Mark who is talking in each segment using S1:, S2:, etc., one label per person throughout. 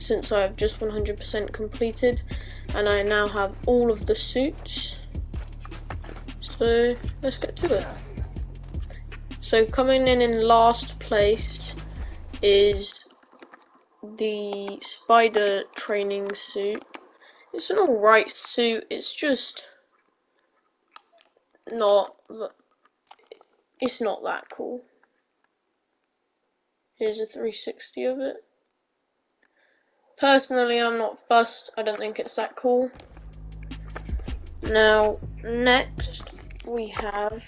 S1: since I have just 100% completed, and I now have all of the suits. So let's get to it. So coming in last place is the spider training suit. It's an alright suit, it's just not it's not that cool. Here's a 360 of it. Personally, I'm not fussed, I don't think it's that cool. Now, next we have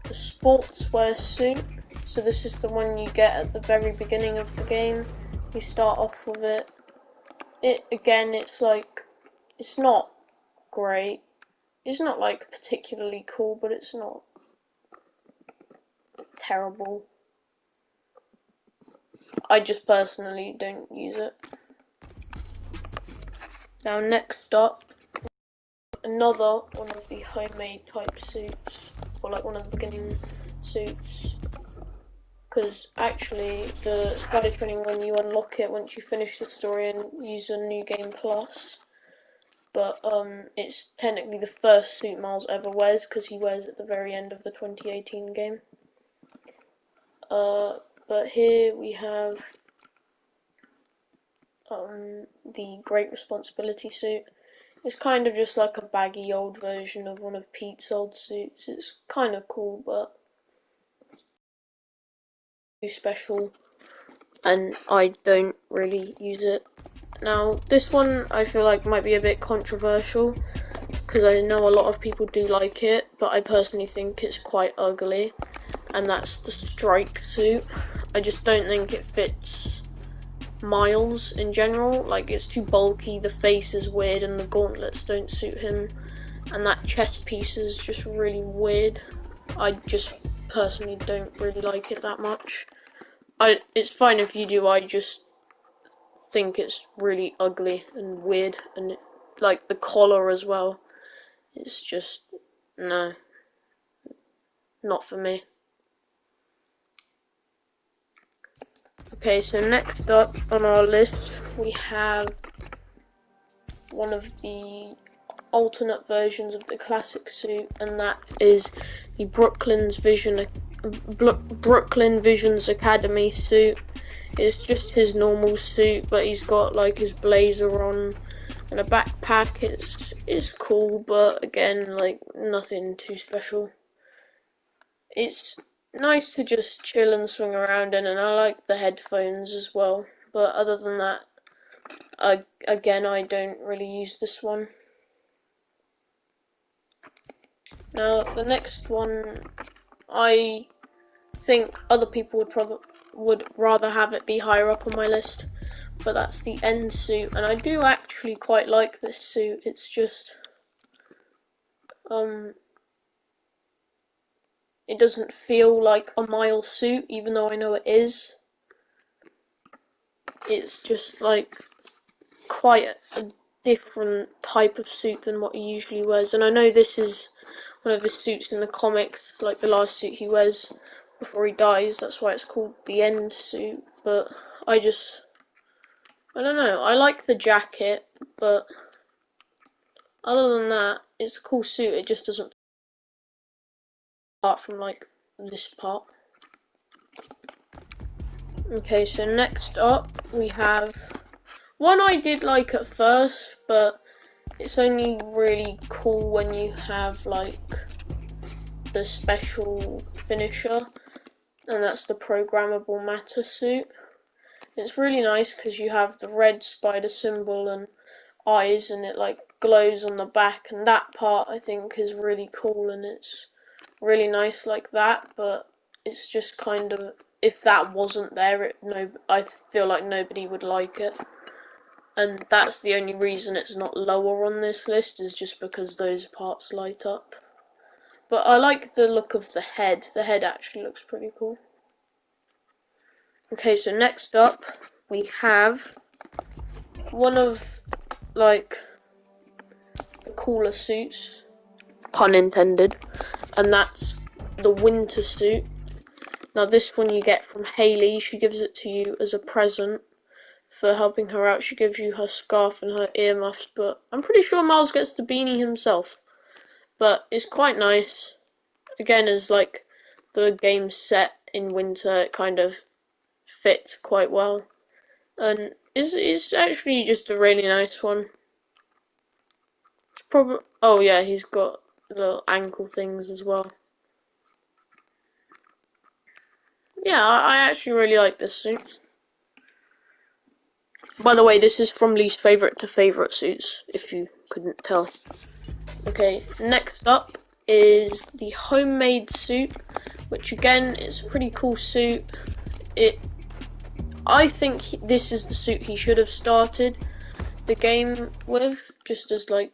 S1: the sportswear suit. So this is the one you get at the very beginning of the game. You start off with it. It's like, it's not great. It's not like particularly cool, but it's not terrible. I just personally don't use it. Now next up, another one of the homemade type suits, or like one of the beginning suits. Because actually, the spider training one, you unlock it once you finish the story and use a new game plus. But it's technically the first suit Miles ever wears, because he wears it at the very end of the 2018 game. But here we have the Great Responsibility suit. It's kind of just like a baggy old version of one of Pete's old suits. It's kind of cool, but too special, and I don't really use it. Now, this one I feel like might be a bit controversial, because I know a lot of people do like it, but I personally think it's quite ugly, and that's the strike suit. I just don't think it fits Miles in general. Like, it's too bulky, the face is weird, and the gauntlets don't suit him, and that chest piece is just really weird. I just personally don't really like it that much. It's fine if you do, I just think it's really ugly and weird, and like the collar as well. It's just, no, not for me. Okay, so next up on our list we have one of the alternate versions of the classic suit, and that is the Brooklyn Visions Academy suit. It's just his normal suit, but he's got like his blazer on and a backpack. It's cool, but again, like, nothing too special. It's nice to just chill and swing around in, and I like the headphones as well. But other than that, again, I don't really use this one. Now, the next one, I think other people would rather have it be higher up on my list, but that's the End suit, and I do actually quite like this suit. It's just it doesn't feel like a Miles suit, even though I know it is. It's just like quite a different type of suit than what he usually wears, and I know this is one of his suits in the comics, like the last suit he wears before he dies. That's why it's called the End suit. But I don't know, I like the jacket, but other than that, it's a cool suit. It just doesn't, apart from like this part. Okay, so next up we have one I did like at first, but it's only really cool when you have like the special finisher, and that's the programmable matter suit. It's really nice because you have the red spider symbol and eyes, and it like glows on the back, and that part I think is really cool, and it's really nice like that. But it's just kind of, if that wasn't there, I feel like nobody would like it, and that's the only reason it's not lower on this list, is just because those parts light up. But I like the look of the head. The head actually looks pretty cool. Okay, so next up we have one of like the cooler suits, pun intended, and that's the winter suit. Now this one you get from Hayley. She gives it to you as a present for helping her out. She gives you her scarf and her earmuffs, but I'm pretty sure Miles gets the beanie himself. But it's quite nice. Again, as like the game's set in winter, it kind of fits quite well. And it's actually just a really nice one. It's probably, oh yeah, he's got little ankle things as well. Yeah, I actually really like this suit. By the way, this is from least favourite to favourite suits, if you couldn't tell. Okay, next up is the homemade suit, which again is a pretty cool suit. I think this is the suit he should have started the game with, just as like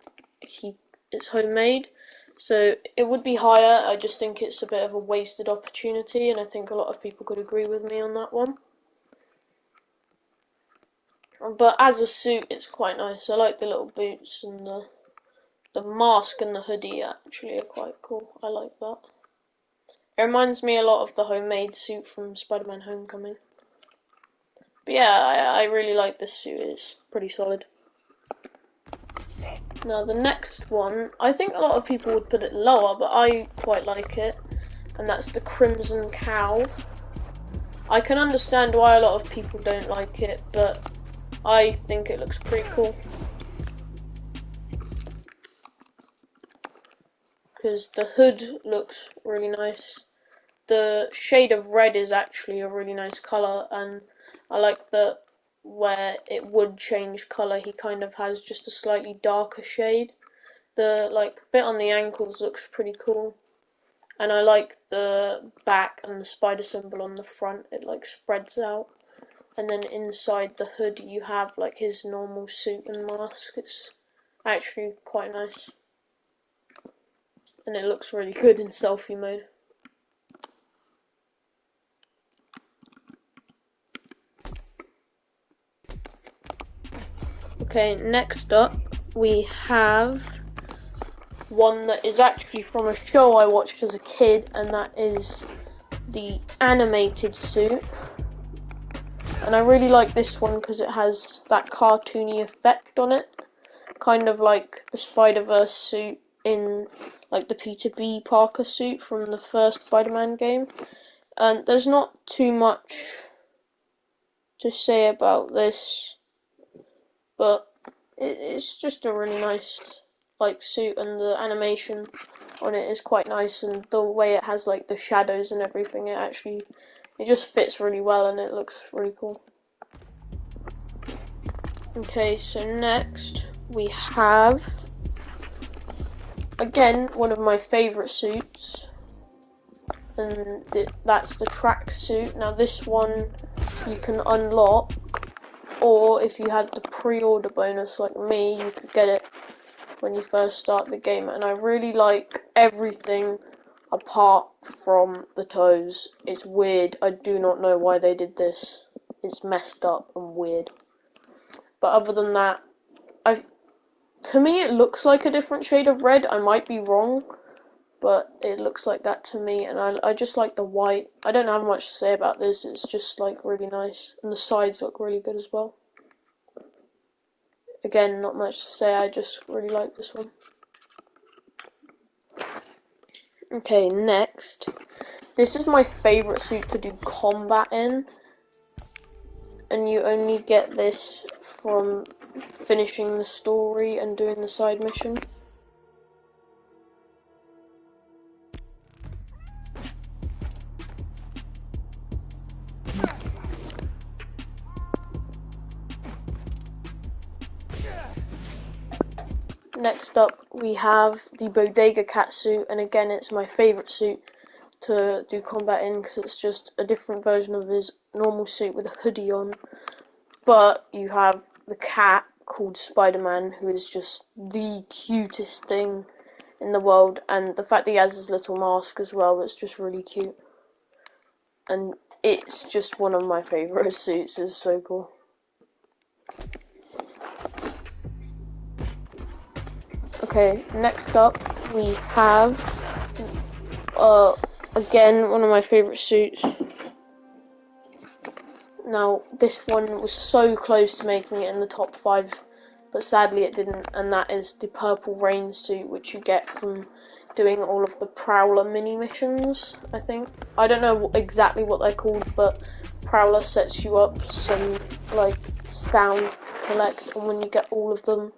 S1: it's homemade. So it would be higher. I just think it's a bit of a wasted opportunity, and I think a lot of people could agree with me on that one. But as a suit, it's quite nice. I like the little boots, and the mask and the hoodie actually are quite cool. I like that. It reminds me a lot of the homemade suit from Spider-Man Homecoming. But yeah, I really like this suit. It's pretty solid. Now the next one, I think a lot of people would put it lower, but I quite like it. And that's the Crimson Cowl. I can understand why a lot of people don't like it, but I think it looks pretty cool. Because the hood looks really nice. The shade of red is actually a really nice colour, and I like that where it would change colour, he kind of has just a slightly darker shade. The bit on the ankles looks pretty cool. And I like the back and the spider symbol on the front, it like spreads out. And then inside the hood you have like his normal suit and mask. It's actually quite nice. And it looks really good in selfie mode. Okay, next up we have one that is actually from a show I watched as a kid, and that is the animated suit. And I really like this one because it has that cartoony effect on it, kind of like the Spider-Verse suit in like the Peter B. Parker suit from the first Spider-Man game. And there's not too much to say about this, but it's just a really nice like suit, and the animation on it is quite nice, and the way it has like the shadows and everything, it just fits really well and it looks really cool. Okay, so next we have again one of my favourite suits, and that's the track suit. Now this one you can unlock, or if you had the pre-order bonus like me, you could get it when you first start the game. And I really like everything apart from the toes. It's weird. I do not know why they did this. It's messed up and weird. But other than that, to me it looks like a different shade of red. I might be wrong, but it looks like that to me, and I just like the white. I don't have much to say about this. It's just like really nice, and the sides look really good as well. Again, not much to say, I just really like this one. Okay, next. This is my favourite suit to do combat in, and you only get this from finishing the story and doing the side mission. Next up, we have the Bodega Cat suit, and again, it's my favourite suit to do combat in because it's just a different version of his normal suit with a hoodie on. But you have the cat called Spider-Man, who is just the cutest thing in the world, and the fact that he has his little mask as well, it's just really cute. And it's just one of my favourite suits, it's so cool. Okay, next up we have, again, one of my favourite suits, Now, this one was so close to making it in the top 5, but sadly it didn't, and that is the Purple Rain suit, which you get from doing all of the Prowler mini missions, I think. I don't know exactly what they're called, but Prowler sets you up some, like, sound collect, and when you get all of them,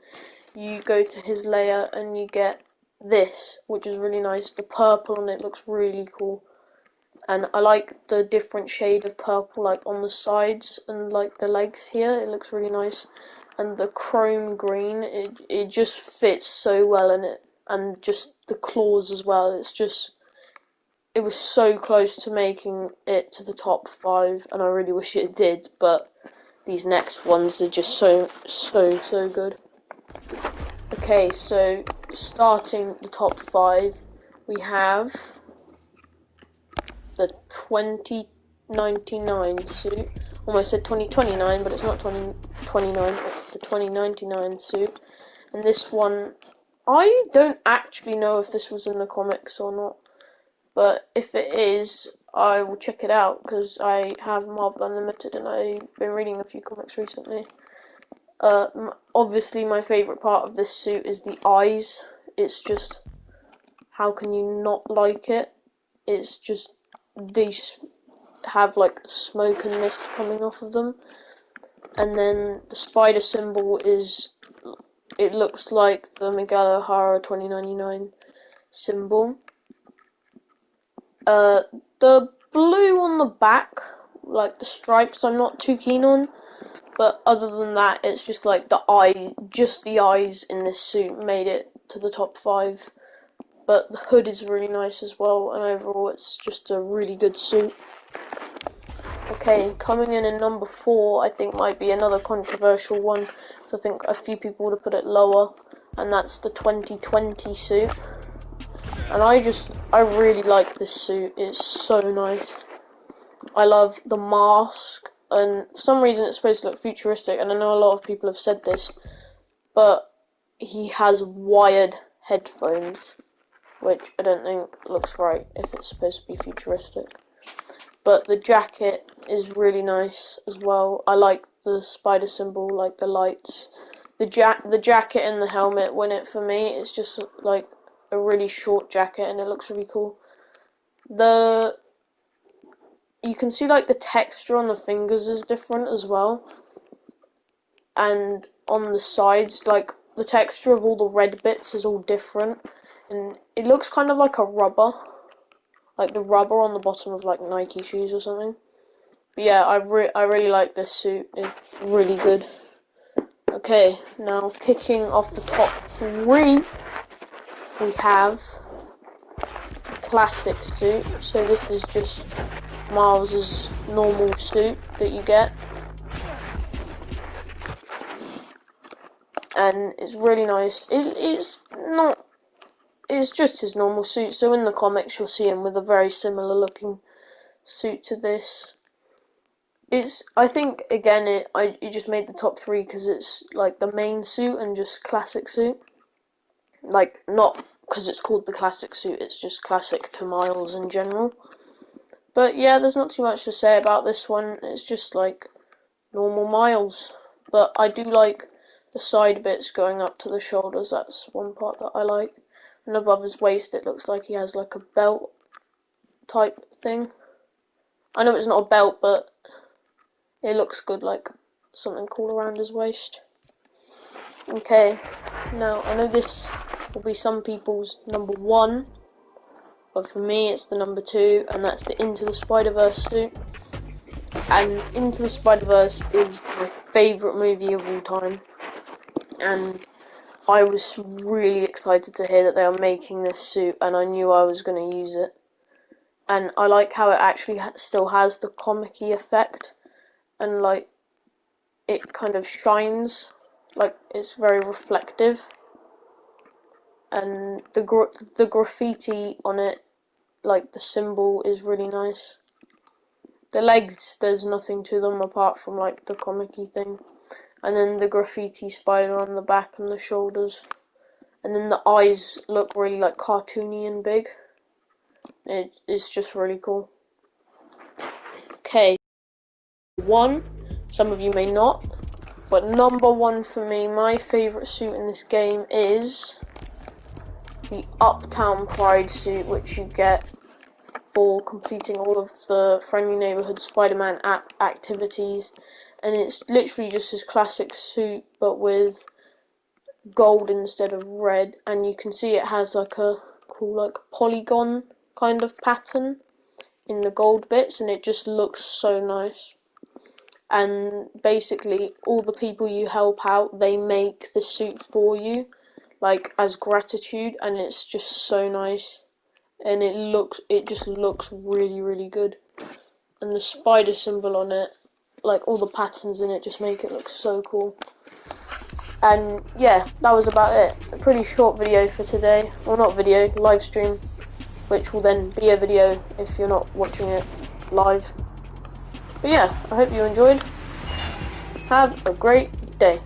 S1: you go to his lair and you get this, which is really nice. The purple on it looks really cool. And I like the different shade of purple, like on the sides and like the legs here. It looks really nice. And the chrome green, it just fits so well in it. And just the claws as well. It was so close to making it to the top 5, and I really wish it did. But these next ones are just so good. Okay, so starting the top 5, we have the 2099 suit. Almost said 2029, but it's not 2029, it's the 2099 suit. And this one, I don't actually know if this was in the comics or not, but if it is, I will check it out, because I have Marvel Unlimited and I've been reading a few comics recently. Obviously my favourite part of this suit is the eyes. It's just, how can you not like it? It's just, these have like smoke and mist coming off of them. And then the spider symbol is, it looks like the Miguel O'Hara 2099 symbol. The blue on the back, like the stripes, I'm not too keen on. But other than that, it's just like the eyes in this suit made it to the top 5. But the hood is really nice as well, and overall it's just a really good suit. Okay, coming in number 4, I think might be another controversial one, so I think a few people would have put it lower, and that's the 2020 suit. And I really like this suit, it's so nice. I love the mask, and for some reason it's supposed to look futuristic, and I know a lot of people have said this, but he has wired headphones, which I don't think looks right if it's supposed to be futuristic. But the jacket is really nice as well. I like the spider symbol, like the lights. The jacket and the helmet win it for me. It's just like a really short jacket, and it looks really cool. You can see like the texture on the fingers is different as well, and on the sides, like the texture of all the red bits is all different, and it looks kind of like a rubber, like the rubber on the bottom of like Nike shoes or something. But yeah, I really like this suit. It's really good. Okay, now kicking off the top 3, we have classic suit. So this is just Miles's normal suit that you get, and it's really nice. It's just his normal suit. So in the comics, you'll see him with a very similar looking suit to this. I think again, you just made the top 3 because it's like the main suit and just classic suit. Like, not because it's called the classic suit, it's just classic to Miles in general. But yeah, there's not too much to say about this one. It's just like normal Miles. But I do like the side bits going up to the shoulders. That's one part that I like. And above his waist, it looks like he has like a belt type thing. I know it's not a belt, but it looks good, like something cool around his waist. Okay, now I know this will be some people's number 1, but for me it's the number 2, and that's the Into the Spider-Verse suit. And Into the Spider-Verse is my favourite movie of all time, and I was really excited to hear that they are making this suit, and I knew I was going to use it. And I like how it actually still has the comic-y effect, and like it kind of shines, like it's very reflective, and the graffiti on it, like the symbol, is really nice. The legs, there's nothing to them apart from like the comic-y thing, and then the graffiti spider on the back and the shoulders, and then the eyes look really like cartoony and big. It's just really cool. Okay, one. Some of you may not. But number one for me, my favourite suit in this game is the Uptown Pride suit, which you get for completing all of the Friendly Neighborhood Spider-Man app activities. And it's literally just his classic suit, but with gold instead of red. And you can see it has like a cool like polygon kind of pattern in the gold bits, and it just looks so nice. And basically all the people you help out, they make the suit for you, like as gratitude, and it's just so nice. And it just looks really, really good. And the spider symbol on it, like all the patterns in it, just make it look so cool. And yeah, that was about it. A pretty short video for today. Well, not video, live stream, which will then be a video if you're not watching it live. But yeah, I hope you enjoyed. Have a great day.